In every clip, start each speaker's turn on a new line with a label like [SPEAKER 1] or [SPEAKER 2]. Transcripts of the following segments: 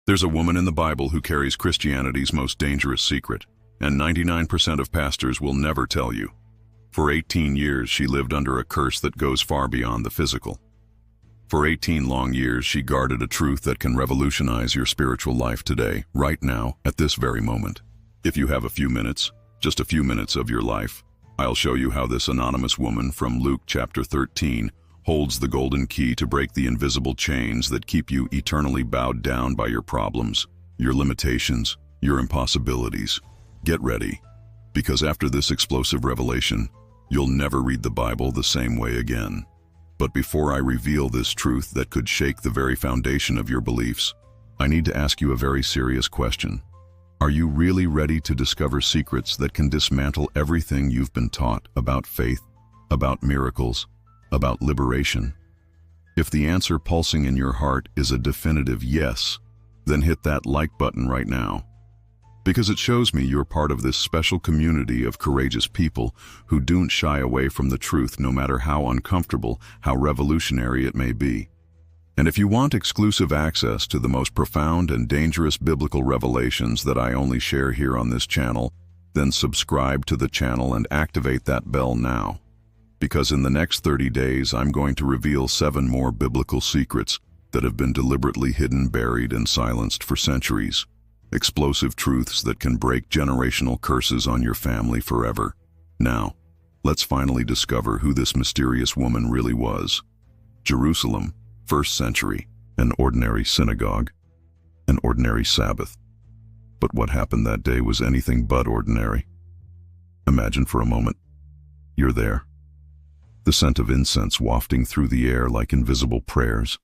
[SPEAKER 1] There's a woman in the Bible who carries Christianity's most dangerous secret, and 99% of pastors will never tell you. For 18 years, she lived under a curse that goes far beyond the physical. For 18 long years, she guarded a truth that can revolutionize your spiritual life today, right now, at this very moment. If you have a few minutes, just a few minutes of your life, I'll show you how this anonymous woman from Luke chapter 13 holds the golden key to break the invisible chains that keep you eternally bowed down by your problems, your limitations, your impossibilities. Get ready, because after this explosive revelation, you'll never read the Bible the same way again. But before I reveal this truth that could shake the very foundation of your beliefs, I need to ask you a very serious question. Are you really ready to discover secrets that can dismantle everything you've been taught about faith, about miracles, about liberation? If the answer pulsing in your heart is a definitive yes, then hit that like button right now. Because it shows me you're part of this special community of courageous people who don't shy away from the truth no matter how uncomfortable, how revolutionary it may be. And if you want exclusive access to the most profound and dangerous biblical revelations that I only share here on this channel, then subscribe to the channel and activate that bell now. Because in the next 30 days, I'm going to reveal 7 more biblical secrets that have been deliberately hidden, buried, and silenced for centuries. Explosive truths that can break generational curses on your family forever. Now, let's finally discover who this mysterious woman really was. Jerusalem, 1st century, an ordinary synagogue, an ordinary Sabbath. But what happened that day was anything but ordinary. Imagine for a moment, you're there. The scent of incense wafting through the air like invisible prayers,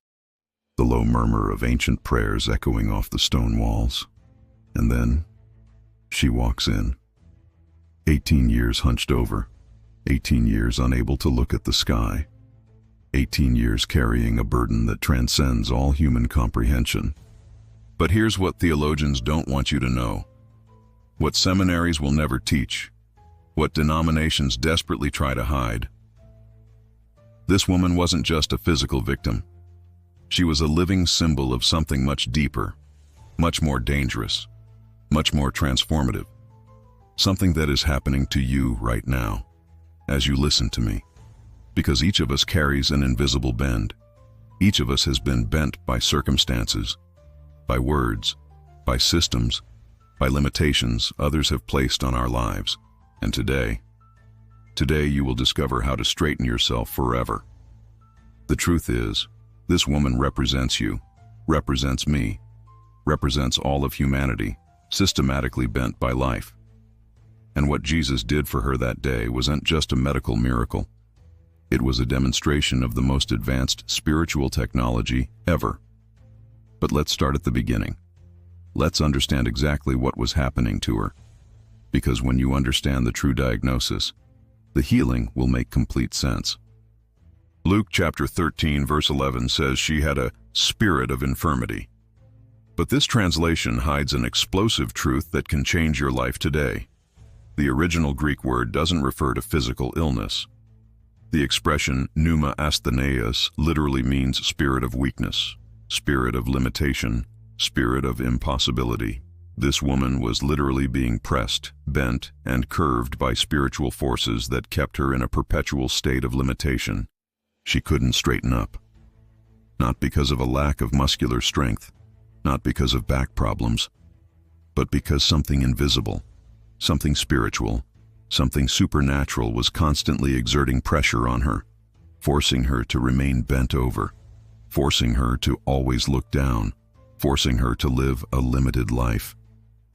[SPEAKER 1] the low murmur of ancient prayers echoing off the stone walls. And then, she walks in. 18 years hunched over, 18 years unable to look at the sky, 18 years carrying a burden that transcends all human comprehension. But here's what theologians don't want you to know, what seminaries will never teach, what denominations desperately try to hide. This woman wasn't just a physical victim. She was a living symbol of something much deeper, much more dangerous, much more transformative. Something that is happening to you right now, as you listen to me. Because each of us carries an invisible bend. Each of us has been bent by circumstances, by words, by systems, by limitations others have placed on our lives. And today you will discover how to straighten yourself forever. The truth is, this woman represents you, represents me, represents all of humanity, systematically bent by life. And what Jesus did for her that day wasn't just a medical miracle. It was a demonstration of the most advanced spiritual technology ever. But let's start at the beginning. Let's understand exactly what was happening to her. Because when you understand the true diagnosis, the healing will make complete sense. Luke chapter 13 verse 11 says she had a spirit of infirmity. But this translation hides an explosive truth that can change your life today. The original Greek word doesn't refer to physical illness. The expression pneuma astheneias literally means spirit of weakness, spirit of limitation, spirit of impossibility. This woman was literally being pressed, bent, and curved by spiritual forces that kept her in a perpetual state of limitation. She couldn't straighten up. Not because of a lack of muscular strength, not because of back problems, but because something invisible, something spiritual, something supernatural was constantly exerting pressure on her, forcing her to remain bent over, forcing her to always look down, forcing her to live a limited life.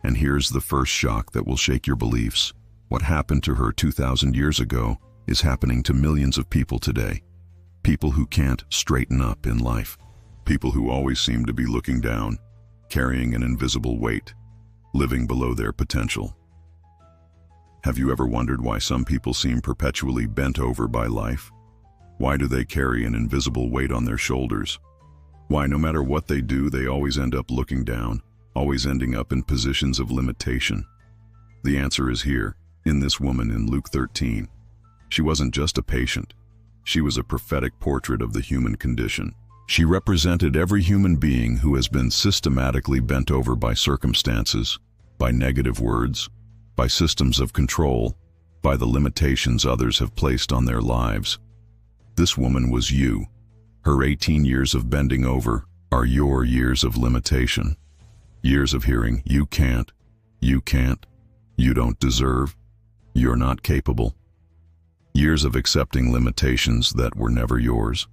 [SPEAKER 1] And here's the first shock that will shake your beliefs. What happened to her 2,000 years ago is happening to millions of people today. People who can't straighten up in life. People who always seem to be looking down, carrying an invisible weight, living below their potential. Have you ever wondered why some people seem perpetually bent over by life? Why do they carry an invisible weight on their shoulders? Why, no matter what they do, they always end up looking down, always ending up in positions of limitation? The answer is here, in this woman in Luke 13. She wasn't just a patient. She was a prophetic portrait of the human condition. She represented every human being who has been systematically bent over by circumstances, by negative words, by systems of control, by the limitations others have placed on their lives. This woman was you. Her 18 years of bending over are your years of limitation. Years of hearing, you can't, you don't deserve, you're not capable. Years of accepting limitations that were never yours.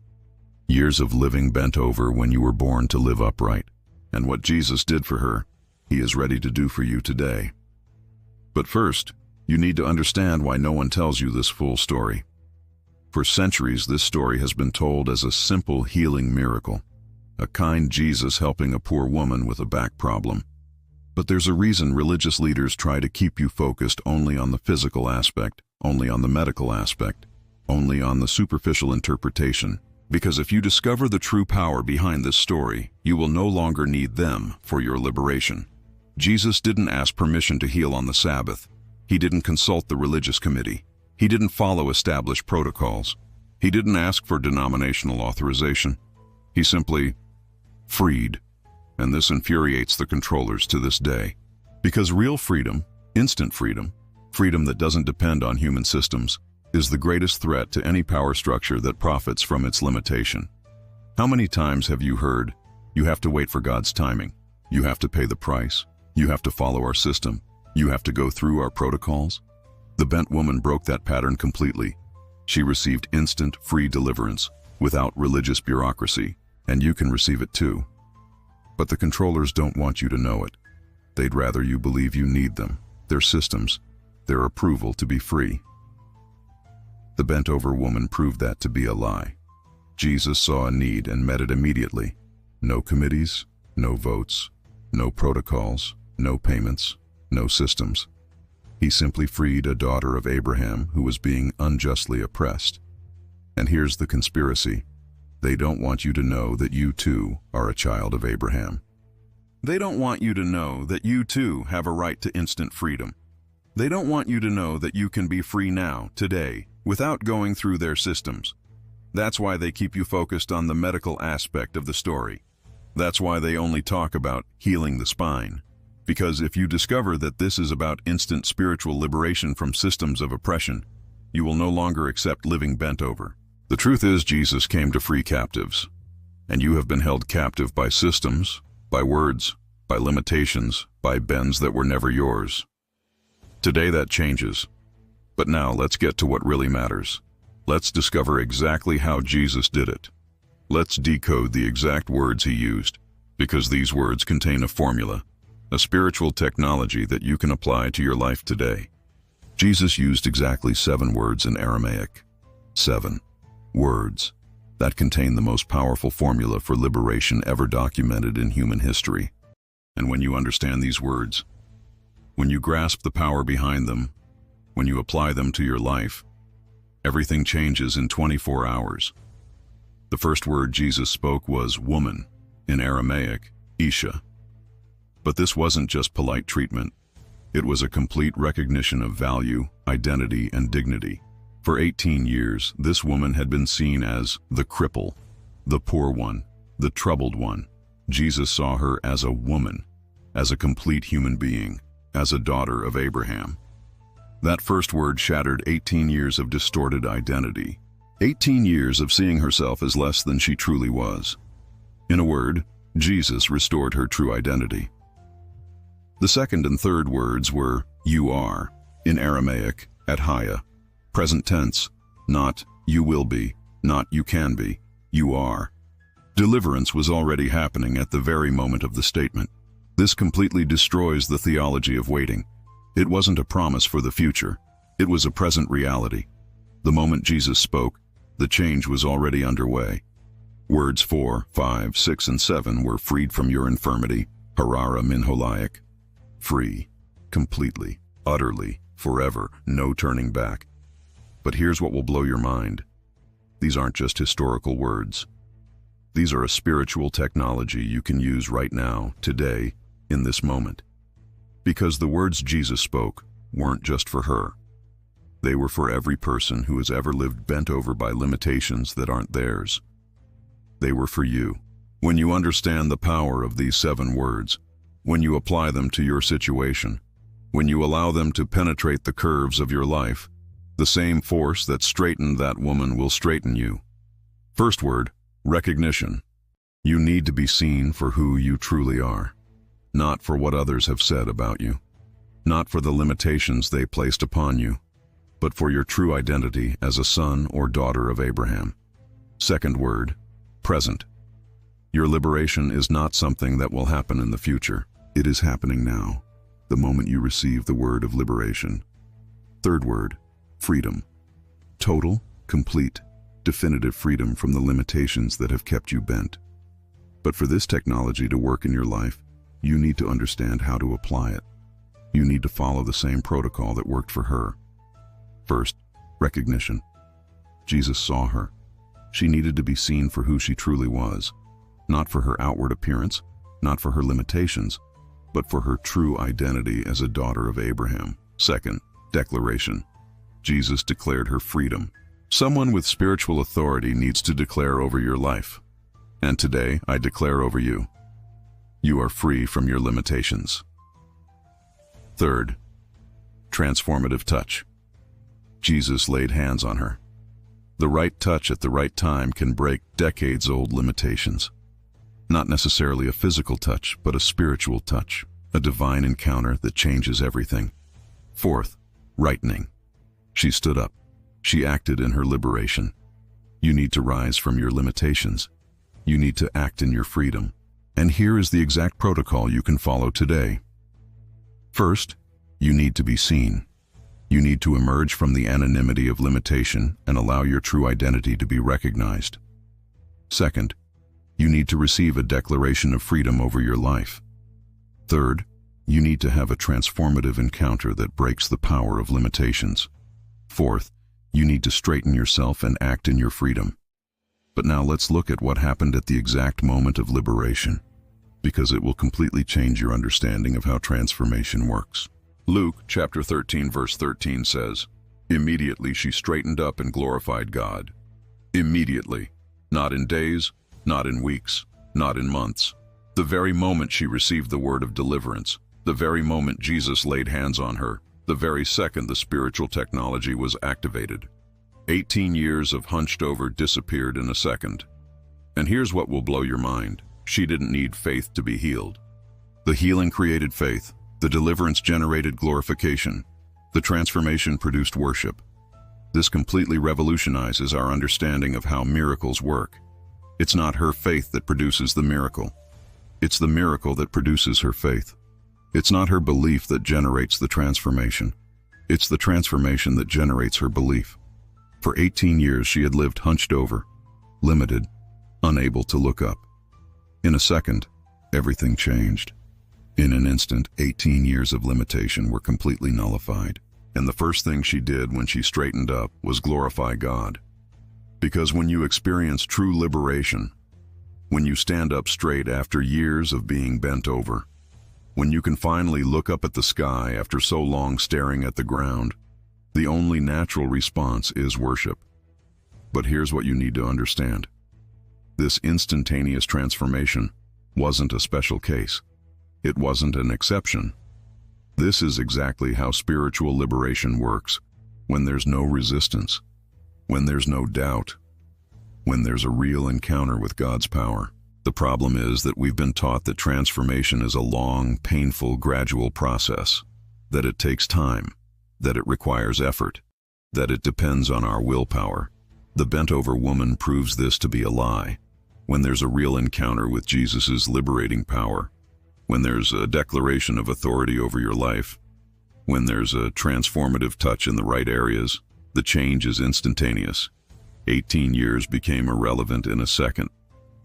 [SPEAKER 1] Years of living bent over when you were born to live upright. And what Jesus did for her, He is ready to do for you today. But first, you need to understand why no one tells you this full story. For centuries, this story has been told as a simple healing miracle, a kind Jesus helping a poor woman with a back problem. But there's a reason religious leaders try to keep you focused only on the physical aspect, only on the medical aspect, only on the superficial interpretation. Because if you discover the true power behind this story, you will no longer need them for your liberation. Jesus didn't ask permission to heal on the Sabbath. He didn't consult the religious committee. He didn't follow established protocols. He didn't ask for denominational authorization. He simply freed. And this infuriates the controllers to this day. Because real freedom, instant freedom, freedom that doesn't depend on human systems, is the greatest threat to any power structure that profits from its limitation. How many times have you heard, you have to wait for God's timing, you have to pay the price, you have to follow our system, you have to go through our protocols? The bent woman broke that pattern completely. She received instant, free deliverance, without religious bureaucracy, and you can receive it too. But the controllers don't want you to know it. They'd rather you believe you need them, their systems, their approval to be free. The bent-over woman proved that to be a lie. Jesus saw a need and met it immediately. No committees, no votes, no protocols, no payments, no systems. He simply freed a daughter of Abraham who was being unjustly oppressed. And here's the conspiracy. They don't want you to know that you too are a child of Abraham. They don't want you to know that you too have a right to instant freedom. They don't want you to know that you can be free now, today, without going through their systems. That's why they keep you focused on the medical aspect of the story. That's why they only talk about healing the spine. Because if you discover that this is about instant spiritual liberation from systems of oppression, you will no longer accept living bent over. The truth is, Jesus came to free captives, and you have been held captive by systems, by words, by limitations, by bends that were never yours. Today that changes. But now let's get to what really matters. Let's discover exactly how Jesus did it. Let's decode the exact words He used, because these words contain a formula, a spiritual technology that you can apply to your life today. Jesus used exactly 7 words in Aramaic. 7 words that contain the most powerful formula for liberation ever documented in human history. And when you understand these words, when you grasp the power behind them, when you apply them to your life, everything changes in 24 hours. The first word Jesus spoke was woman, in Aramaic, Isha. But this wasn't just polite treatment. It was a complete recognition of value, identity, and dignity. For 18 years, this woman had been seen as the cripple, the poor one, the troubled one. Jesus saw her as a woman, as a complete human being, as a daughter of Abraham. That first word shattered 18 years of distorted identity, 18 years of seeing herself as less than she truly was. In a word, Jesus restored her true identity. The second and third words were you are, in Aramaic, athenia, present tense, not you will be, not you can be, you are. Deliverance was already happening at the very moment of the statement. This completely destroys the theology of waiting. It wasn't a promise for the future. It was a present reality. The moment Jesus spoke, the change was already underway. Words 4, 5, 6, and 7 were freed from your infirmity, harara min holaik. Free, completely, utterly, forever, no turning back. But here's what will blow your mind. These aren't just historical words. These are a spiritual technology you can use right now, today, in this moment. Because the words Jesus spoke weren't just for her. They were for every person who has ever lived bent over by limitations that aren't theirs. they were for you. When you understand the power of these 7 words, when you apply them to your situation, when you allow them to penetrate the curves of your life, the same force that straightened that woman will straighten you. First word, recognition. You need to be seen for who you truly are, not for what others have said about you, not for the limitations they placed upon you, but for your true identity as a son or daughter of Abraham. Second word, present. Your liberation is not something that will happen in the future. It is happening now, the moment you receive the word of liberation. Third word, freedom. Total, complete, definitive freedom from the limitations that have kept you bent. But for this technology to work in your life, you need to understand how to apply it. You need to follow the same protocol that worked for her. First, recognition. Jesus saw her. She needed to be seen for who she truly was, not for her outward appearance, not for her limitations, but for her true identity as a daughter of Abraham. Second, declaration. Jesus declared her freedom. Someone with spiritual authority needs to declare over your life. And today, I declare over you. You are free from your limitations. Third, transformative touch. Jesus laid hands on her. The right touch at the right time can break decades-old limitations. Not necessarily a physical touch, but a spiritual touch, a divine encounter that changes everything. Fourth, rightening. She stood up. She acted in her liberation. You need to rise from your limitations. You need to act in your freedom. And here is the exact protocol you can follow today. First, you need to be seen. You need to emerge from the anonymity of limitation and allow your true identity to be recognized. Second, you need to receive a declaration of freedom over your life. Third, you need to have a transformative encounter that breaks the power of limitations. Fourth, you need to straighten yourself and act in your freedom. But now let's look at what happened at the exact moment of liberation, because it will completely change your understanding of how transformation works. Luke chapter 13 verse 13 says, "Immediately she straightened up and glorified God." Immediately, not in days, not in weeks, not in months. The very moment she received the word of deliverance, the very moment Jesus laid hands on her, the very second the spiritual technology was activated. 18 years of hunched over disappeared in a second. And here's what will blow your mind. She didn't need faith to be healed. The healing created faith. The deliverance generated glorification. The transformation produced worship. This completely revolutionizes our understanding of how miracles work. It's not her faith that produces the miracle. It's the miracle that produces her faith. It's not her belief that generates the transformation. It's the transformation that generates her belief. For 18 years she had lived hunched over, limited, unable to look up. In a second, everything changed. In an instant, 18 years of limitation were completely nullified. And the first thing she did when she straightened up was glorify God. Because when you experience true liberation, when you stand up straight after years of being bent over, when you can finally look up at the sky after so long staring at the ground, the only natural response is worship. But here's what you need to understand. This instantaneous transformation wasn't a special case. It wasn't an exception. This is exactly how spiritual liberation works, when there's no resistance, when there's no doubt, when there's a real encounter with God's power. The problem is that we've been taught that transformation is a long, painful, gradual process, that it takes time, that it requires effort, that it depends on our willpower. The bent-over woman proves this to be a lie. When there's a real encounter with Jesus' liberating power, when there's a declaration of authority over your life, when there's a transformative touch in the right areas, the change is instantaneous. 18 years became irrelevant in a second,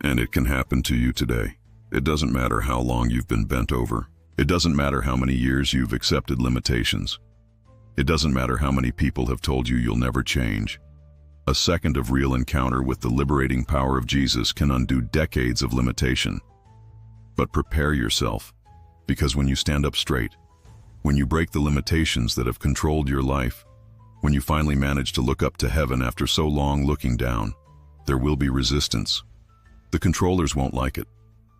[SPEAKER 1] and it can happen to you today. It doesn't matter how long you've been bent over. It doesn't matter how many years you've accepted limitations. It doesn't matter how many people have told you you'll never change. A second of real encounter with the liberating power of Jesus can undo decades of limitation. But prepare yourself, because when you stand up straight, when you break the limitations that have controlled your life, when you finally manage to look up to heaven after so long looking down, there will be resistance. The controllers won't like it.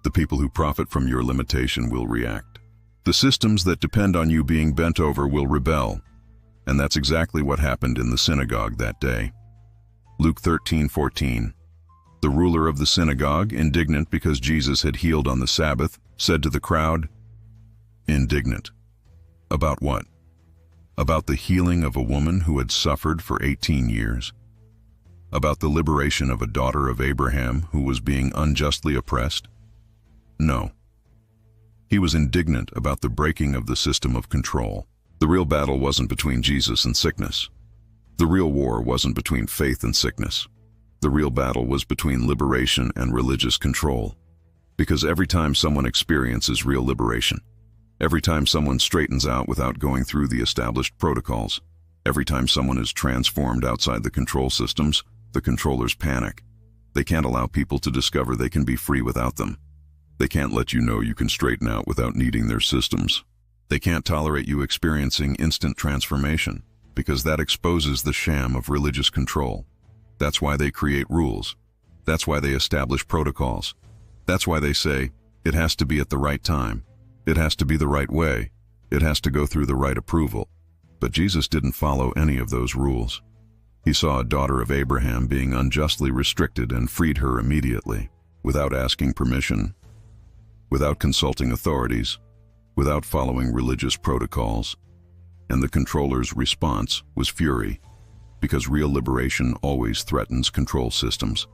[SPEAKER 1] The people who profit from your limitation will react. The systems that depend on you being bent over will rebel. And that's exactly what happened in the synagogue that day. Luke 13:14. The ruler of the synagogue, indignant because Jesus had healed on the Sabbath, said to the crowd, indignant. About what? About the healing of a woman who had suffered for 18 years? About the liberation of a daughter of Abraham who was being unjustly oppressed? No. He was indignant about the breaking of the system of control. The real battle wasn't between Jesus and sickness. The real war wasn't between faith and sickness. The real battle was between liberation and religious control. Because every time someone experiences real liberation, every time someone straightens out without going through the established protocols, every time someone is transformed outside the control systems, the controllers panic. They can't allow people to discover they can be free without them. They can't let you know you can straighten out without needing their systems. They can't tolerate you experiencing instant transformation, because that exposes the sham of religious control. That's why they create rules. That's why they establish protocols. That's why they say, it has to be at the right time. It has to be the right way. It has to go through the right approval. But Jesus didn't follow any of those rules. He saw a daughter of Abraham being unjustly restricted and freed her immediately, without asking permission, without consulting authorities, without following religious protocols. And the controller's response was fury, because real liberation always threatens control systems.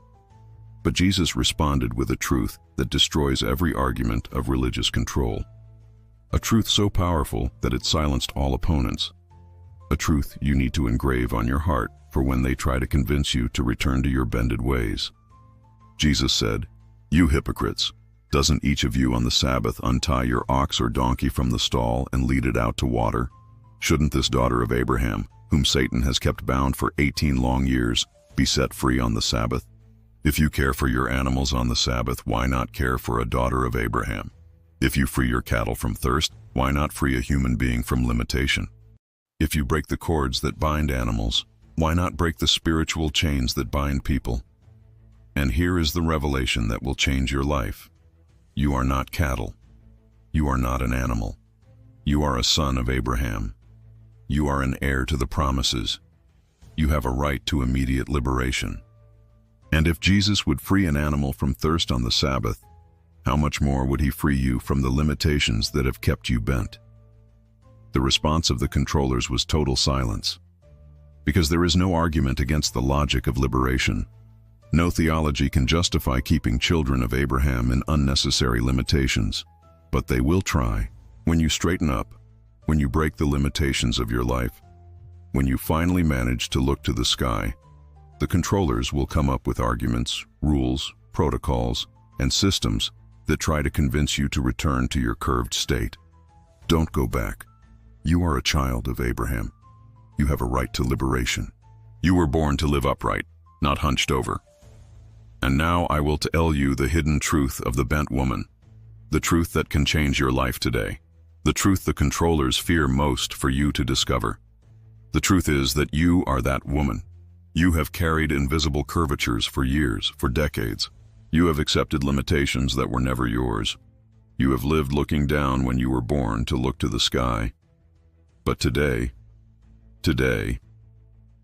[SPEAKER 1] But Jesus responded with a truth that destroys every argument of religious control. A truth so powerful that it silenced all opponents. A truth you need to engrave on your heart for when they try to convince you to return to your bended ways. Jesus said, "You hypocrites, doesn't each of you on the Sabbath untie your ox or donkey from the stall and lead it out to water? Shouldn't this daughter of Abraham, whom Satan has kept bound for 18 long years, be set free on the Sabbath? If you care for your animals on the Sabbath, why not care for a daughter of Abraham? If you free your cattle from thirst, why not free a human being from limitation? If you break the cords that bind animals, why not break the spiritual chains that bind people? And here is the revelation that will change your life. You are not cattle. You are not an animal. You are a son of Abraham. You are an heir to the promises. You have a right to immediate liberation. And if Jesus would free an animal from thirst on the Sabbath, how much more would he free you from the limitations that have kept you bent? The response of the controllers was total silence. Because there is no argument against the logic of liberation. No theology can justify keeping children of Abraham in unnecessary limitations. But they will try. When you straighten up, when you break the limitations of your life, when you finally manage to look to the sky, the controllers will come up with arguments, rules, protocols, and systems that try to convince you to return to your curved state. Don't go back. You are a child of Abraham. You have a right to liberation. You were born to live upright, not hunched over. And now I will tell you the hidden truth of the bent woman, the truth that can change your life today, the truth the controllers fear most for you to discover. The truth is that you are that woman. You have carried invisible curvatures for years, for decades. You have accepted limitations that were never yours. You have lived looking down when you were born to look to the sky. But today,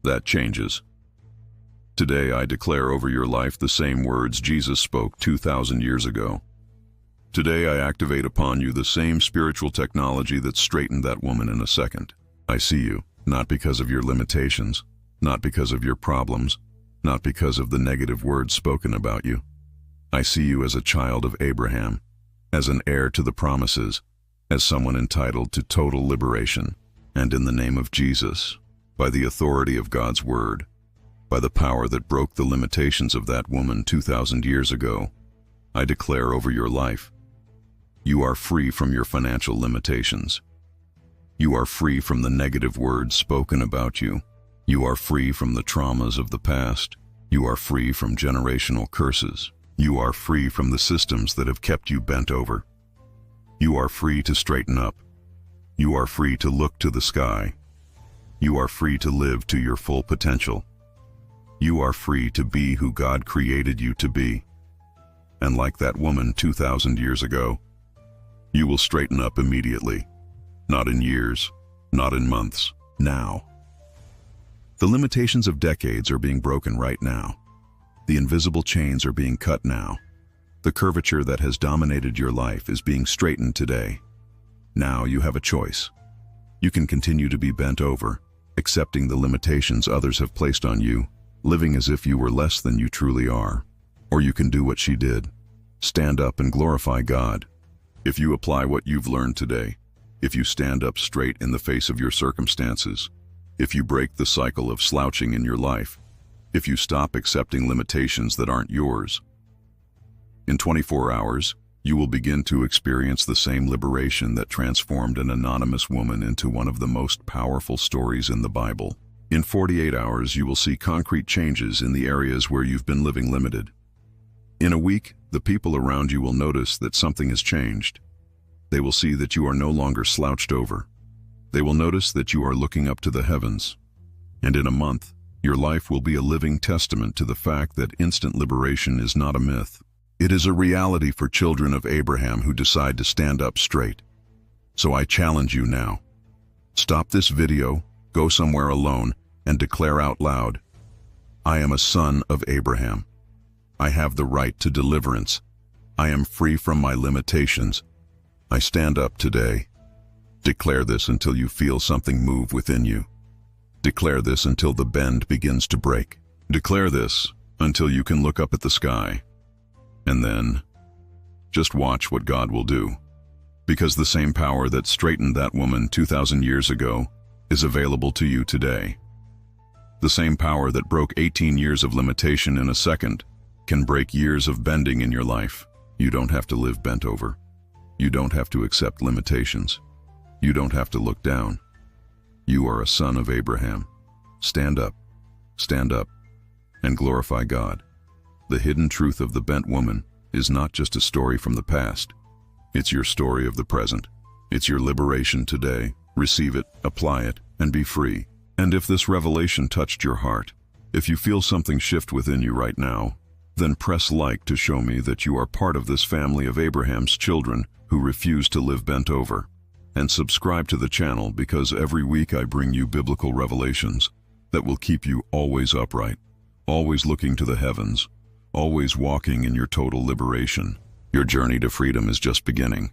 [SPEAKER 1] that changes. Today I declare over your life the same words Jesus spoke 2,000 years ago. Today I activate upon you the same spiritual technology that straightened that woman in a second. I see you, not because of your limitations, not because of your problems, not because of the negative words spoken about you. I see you as a child of Abraham, as an heir to the promises, as someone entitled to total liberation. And in the name of Jesus, by the authority of God's word, by the power that broke the limitations of that woman 2,000 years ago, I declare over your life, you are free from your financial limitations. You are free from the negative words spoken about you. You are free from the traumas of the past. You are free from generational curses. You are free from the systems that have kept you bent over. You are free to straighten up. You are free to look to the sky. You are free to live to your full potential. You are free to be who God created you to be. And like that woman 2,000 years ago, you will straighten up immediately. Not in years, not in months, now. The limitations of decades are being broken right now. The invisible chains are being cut now. The curvature that has dominated your life is being straightened today. Now you have a choice. You can continue to be bent over, accepting the limitations others have placed on you, living as if you were less than you truly are. Or you can do what she did. Stand up and glorify God. If you apply what you've learned today, if you stand up straight in the face of your circumstances, if you break the cycle of slouching in your life, if you stop accepting limitations that aren't yours, in 24 hours, you will begin to experience the same liberation that transformed an anonymous woman into one of the most powerful stories in the Bible. In 48 hours, you will see concrete changes in the areas where you've been living limited. In a week, the people around you will notice that something has changed. They will see that you are no longer slouched over. They will notice that you are looking up to the heavens. And in a month, your life will be a living testament to the fact that instant liberation is not a myth. It is a reality for children of Abraham who decide to stand up straight. So I challenge you now. Stop this video, go somewhere alone, and declare out loud, I am a son of Abraham. I have the right to deliverance. I am free from my limitations. I stand up today. Declare this until you feel something move within you. Declare this until the bend begins to break. Declare this until you can look up at the sky. And then, just watch what God will do. Because the same power that straightened that woman 2,000 years ago is available to you today. The same power that broke 18 years of limitation in a second can break years of bending in your life. You don't have to live bent over. You don't have to accept limitations. You don't have to look down. You are a son of Abraham. Stand up, and glorify God. The hidden truth of the bent woman is not just a story from the past. It's your story of the present. It's your liberation today. Receive it, apply it, and be free. And if this revelation touched your heart, if you feel something shift within you right now, then press like to show me that you are part of this family of Abraham's children who refuse to live bent over. And subscribe to the channel because every week I bring you biblical revelations that will keep you always upright, always looking to the heavens, always walking in your total liberation. Your journey to freedom is just beginning.